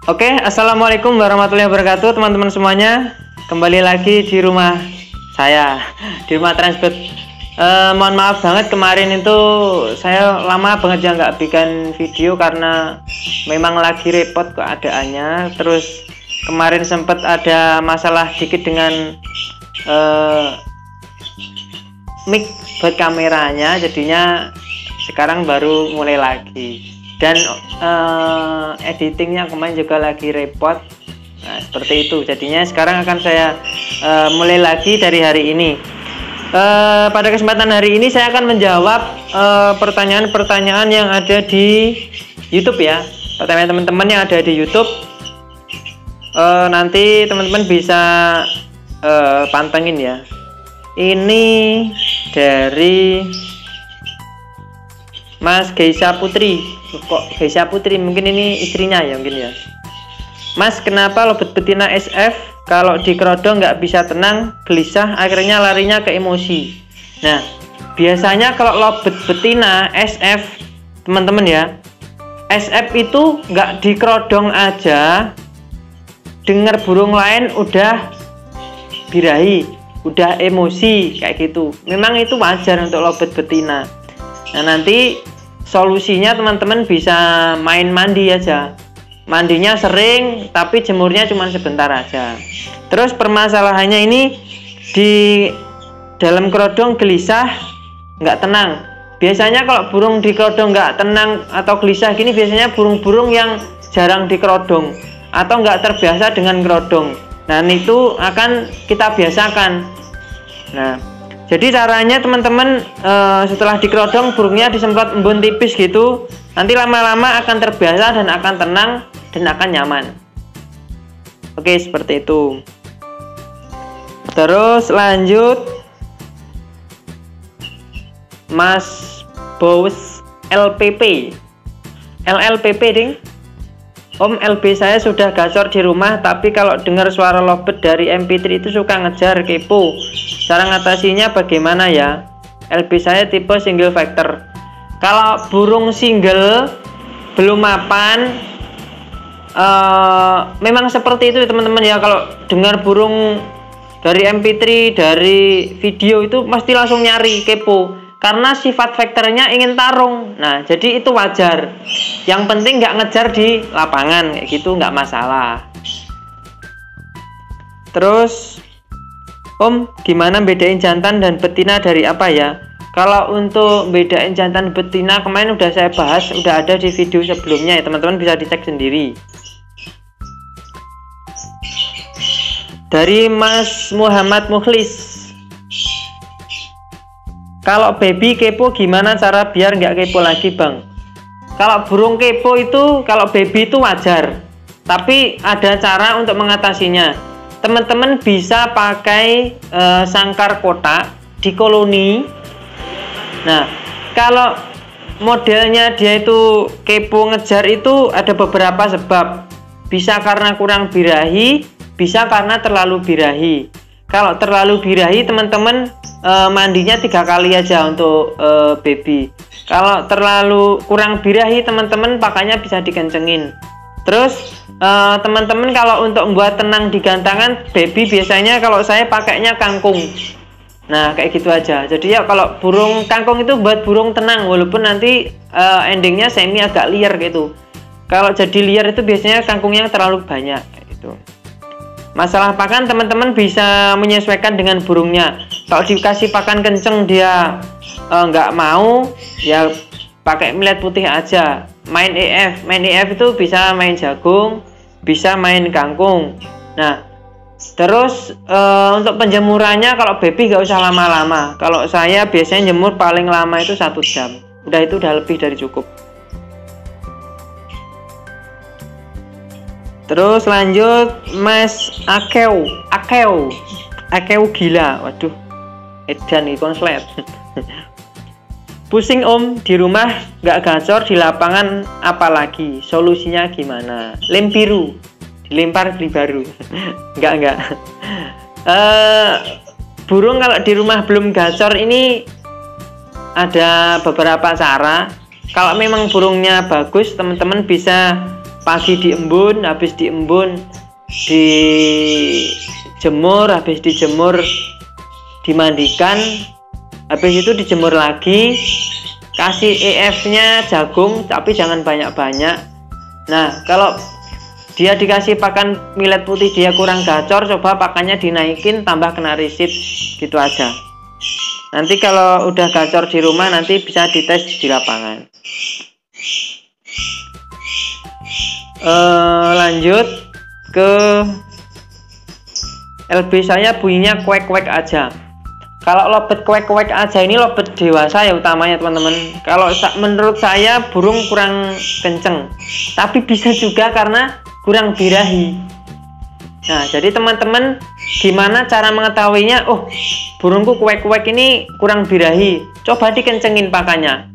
Oke, assalamualaikum warahmatullahi wabarakatuh teman-teman semuanya. Kembali lagi di rumah saya, di rumah Transbird. Mohon maaf banget kemarin itu saya lama banget ya nggak bikin video karena memang lagi repot keadaannya. Terus kemarin sempat ada masalah dikit dengan mic buat kameranya, jadinya sekarang baru mulai lagi. Dan editingnya kemarin juga lagi repot. Nah, seperti itu. Jadinya sekarang akan saya mulai lagi dari hari ini. Pada kesempatan hari ini saya akan menjawab pertanyaan-pertanyaan yang ada di YouTube ya. Pertanyaan teman-teman yang ada di YouTube. Nanti teman-teman bisa pantengin ya. Ini dari Mas Geisha Putri. Kok Geisha Putri, mungkin ini istrinya ya mungkin ya. Mas, kenapa lobet betina SF kalau di kerodong nggak bisa tenang, gelisah, akhirnya larinya ke emosi? Nah, biasanya kalau lobet betina SF, teman-teman ya, SF itu nggak di kerodong aja, dengar burung lain udah birahi, udah emosi kayak gitu. Memang itu wajar untuk lobet betina. Nah, nanti solusinya teman-teman bisa main mandi aja. Mandinya sering tapi jemurnya cuma sebentar aja. Terus permasalahannya ini di dalam kerodong gelisah, nggak tenang. Biasanya kalau burung di kerodong nggak tenang atau gelisah gini, biasanya burung-burung yang jarang di kerodong atau nggak terbiasa dengan kerodong. Nah, itu akan kita biasakan. Nah, jadi caranya teman-teman setelah dikerodong burungnya disemprot embun tipis gitu, nanti lama-lama akan terbiasa dan akan tenang dan akan nyaman. Oke, seperti itu. Terus lanjut Mas Bos LPP. LLPP ding. Om, LB saya sudah gacor di rumah, tapi kalau dengar suara lobet dari MP3 itu suka ngejar, kepo. Cara ngatasinya bagaimana ya? LB saya tipe single factor. Kalau burung single belum mapan, memang seperti itu teman-teman ya. Kalau dengar burung dari MP3, dari video itu pasti langsung nyari, kepo. Karena sifat faktornya ingin tarung. Nah, jadi itu wajar. Yang penting nggak ngejar di lapangan kayak gitu, nggak masalah. Terus, Om, gimana bedain jantan dan betina dari apa ya? Kalau untuk bedain jantan betina kemarin udah saya bahas, udah ada di video sebelumnya ya, teman-teman bisa dicek sendiri. Dari Mas Muhammad Mukhlis. Kalau baby kepo gimana cara biar nggak kepo lagi, Bang? Kalau burung kepo itu, kalau baby itu wajar, tapi ada cara untuk mengatasinya. Teman-teman bisa pakai sangkar kotak di koloni. Nah, kalau modelnya dia itu kepo ngejar itu ada beberapa sebab. Bisa karena kurang birahi, bisa karena terlalu birahi. Kalau terlalu birahi, teman-teman mandinya 3 kali aja untuk baby. Kalau terlalu kurang birahi, teman-teman pakainya bisa dikencengin. Terus teman-teman kalau untuk membuat tenang di gantangan baby, biasanya kalau saya pakainya kangkung. Nah, kayak gitu aja. Jadi ya kalau burung kangkung itu buat burung tenang, walaupun nanti endingnya semi agak liar gitu. Kalau jadi liar itu biasanya kangkungnya terlalu banyak gitu. Masalah pakan, teman-teman bisa menyesuaikan dengan burungnya. Kalau dikasih pakan kenceng dia nggak mau, ya pakai millet putih aja. Main EF itu bisa main jagung, bisa main kangkung. Nah, terus untuk penjemurannya kalau baby nggak usah lama-lama. Kalau saya biasanya jemur paling lama itu 1 jam. Itu udah lebih dari cukup. Terus lanjut Mas Akeu gila, waduh, edan nih konslet. Pusing Om, di rumah nggak gacor, di lapangan apalagi, solusinya gimana? Lem biru, dilempar beli baru. Enggak. Burung kalau di rumah belum gacor ini ada beberapa cara. Kalau memang burungnya bagus, teman-teman bisa pagi diembun, habis diembun dijemur, habis dijemur dimandikan, habis itu dijemur lagi, kasih EF-nya jagung tapi jangan banyak-banyak. Nah, kalau dia dikasih pakan millet putih dia kurang gacor, coba pakannya dinaikin, tambah kenari seed, gitu aja. Nanti kalau udah gacor di rumah nanti bisa dites di lapangan. Lanjut ke LB saya bunyinya kuek-kuek aja. Kalau lobet kuek-kuek aja ini lobet dewasa ya utamanya teman-teman. Kalau menurut saya burung kurang kenceng, tapi bisa juga karena kurang birahi. Nah, jadi teman-teman gimana cara mengetahuinya? Oh, burungku kuek-kuek ini kurang birahi, coba dikencengin pakannya.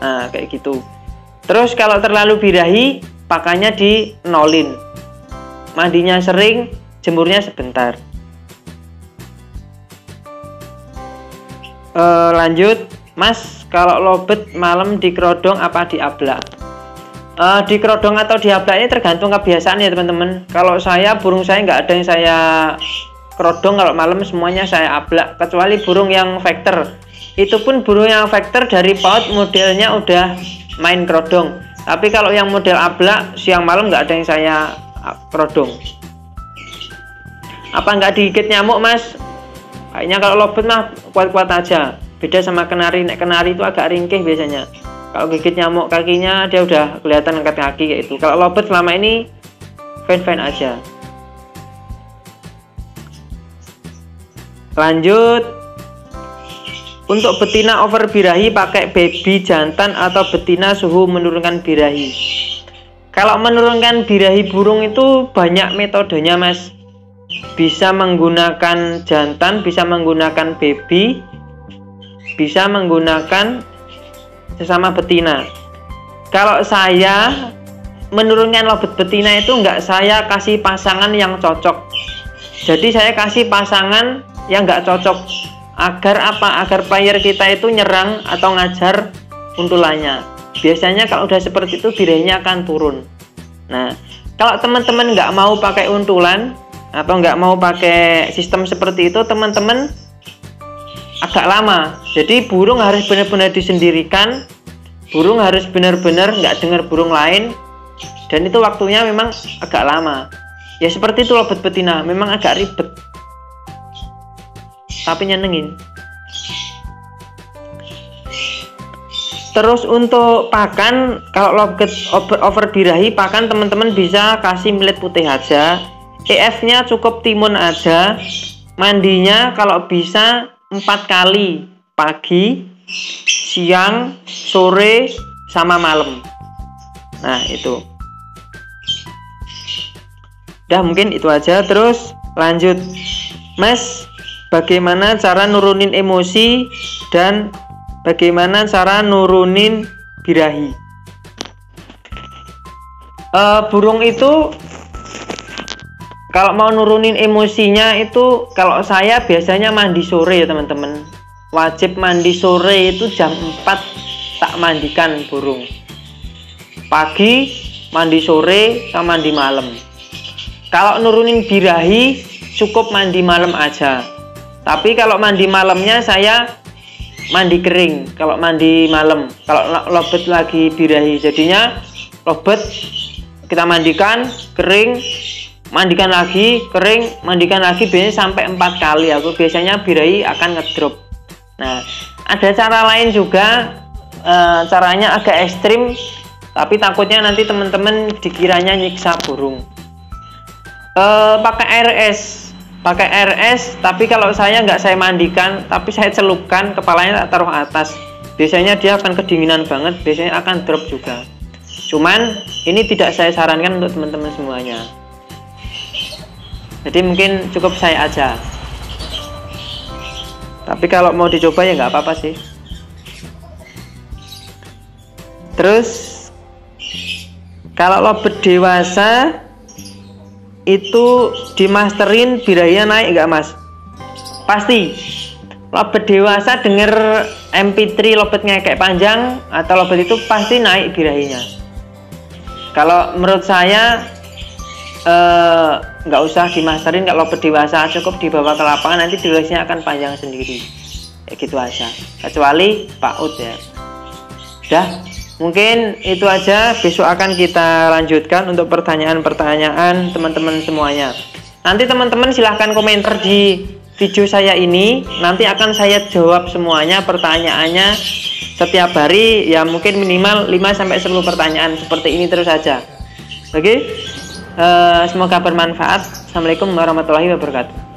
Nah, kayak gitu. Terus kalau terlalu birahi, pakannya di nolin, mandinya sering, jemurnya sebentar. Lanjut, Mas, kalau lobet malam di kerodong apa di ablak? Di kerodong atau di ablak ini tergantung kebiasaan ya teman-teman. Kalau saya, burung saya nggak ada yang saya kerodong, kalau malam semuanya saya ablak, kecuali burung yang vector. Itu pun burung yang vector dari paut modelnya udah main kerodong. Tapi kalau yang model ablak siang malam nggak ada yang saya kerodong. Apa nggak digigit nyamuk, Mas? Kayaknya kalau lobet mah kuat-kuat aja. Beda sama kenari. Nek kenari itu agak ringkih biasanya. Kalau gigit nyamuk kakinya dia udah kelihatan angkat kaki kayak itu. Kalau lobet selama ini fine-fine aja. Lanjut, untuk betina over birahi pakai baby jantan atau betina suhu menurunkan birahi. Kalau menurunkan birahi burung itu banyak metodenya, Mas. Bisa menggunakan jantan, bisa menggunakan baby, bisa menggunakan sesama betina. Kalau saya menurunkan lobet betina itu nggak saya kasih pasangan yang cocok. Jadi saya kasih pasangan yang nggak cocok. Agar apa? Agar player kita itu nyerang atau ngajar untulannya. Biasanya kalau udah seperti itu birahinya akan turun. Nah, kalau teman-teman nggak mau pakai untulan atau nggak mau pakai sistem seperti itu, teman-teman agak lama. Jadi burung harus benar-benar disendirikan, burung harus benar-benar nggak dengar burung lain, dan itu waktunya memang agak lama. Ya seperti itu lobet betina, memang agak ribet, tapi nyenengin. Terus untuk pakan, kalau lobet over birahi pakan teman-teman bisa kasih millet putih aja. EF-nya cukup timun aja. Mandinya kalau bisa 4 kali, pagi, siang, sore, sama malam. Nah itu udah, mungkin itu aja. Terus lanjut, Mas, bagaimana cara nurunin emosi dan bagaimana cara nurunin birahi? Burung itu kalau mau nurunin emosinya itu, kalau saya biasanya mandi sore ya teman-teman. Wajib mandi sore itu jam 4 tak mandikan burung. Pagi, mandi sore, sama mandi malam. Kalau nurunin birahi cukup mandi malam aja. Tapi kalau mandi malamnya saya mandi kering. Kalau mandi malam, kalau lobet lagi birahi, jadinya lobet kita mandikan kering, mandikan lagi, kering, mandikan lagi, biasanya sampai 4 kali. Aku biasanya birahi akan ngedrop. Nah, ada cara lain juga, caranya agak ekstrim, tapi takutnya nanti teman-teman dikiranya nyiksa burung. Pakai RS, tapi kalau saya nggak saya mandikan, tapi saya celupkan, kepalanya tak taruh atas. Biasanya dia akan kedinginan banget, biasanya akan drop juga. Cuman ini tidak saya sarankan untuk teman-teman semuanya. Jadi mungkin cukup saya aja. Tapi kalau mau dicoba ya nggak apa-apa sih. Terus kalau lobet dewasa itu dimasterin birahinya naik nggak, Mas? Pasti. Lobet dewasa denger MP3 lobet ngekek panjang atau lobet itu pasti naik birahinya. Kalau menurut saya nggak usah dimasterin, kalau berdewasa cukup dibawa ke lapangan, nanti durasinya akan panjang sendiri. Ya gitu aja, kecuali PAUD ya. Udah, mungkin itu aja. Besok akan kita lanjutkan untuk pertanyaan-pertanyaan teman-teman semuanya. Nanti teman-teman silahkan komentar di video saya ini, nanti akan saya jawab semuanya pertanyaannya setiap hari ya, mungkin minimal 5-10 pertanyaan seperti ini terus saja. Oke? Semoga bermanfaat. Assalamualaikum warahmatullahi wabarakatuh.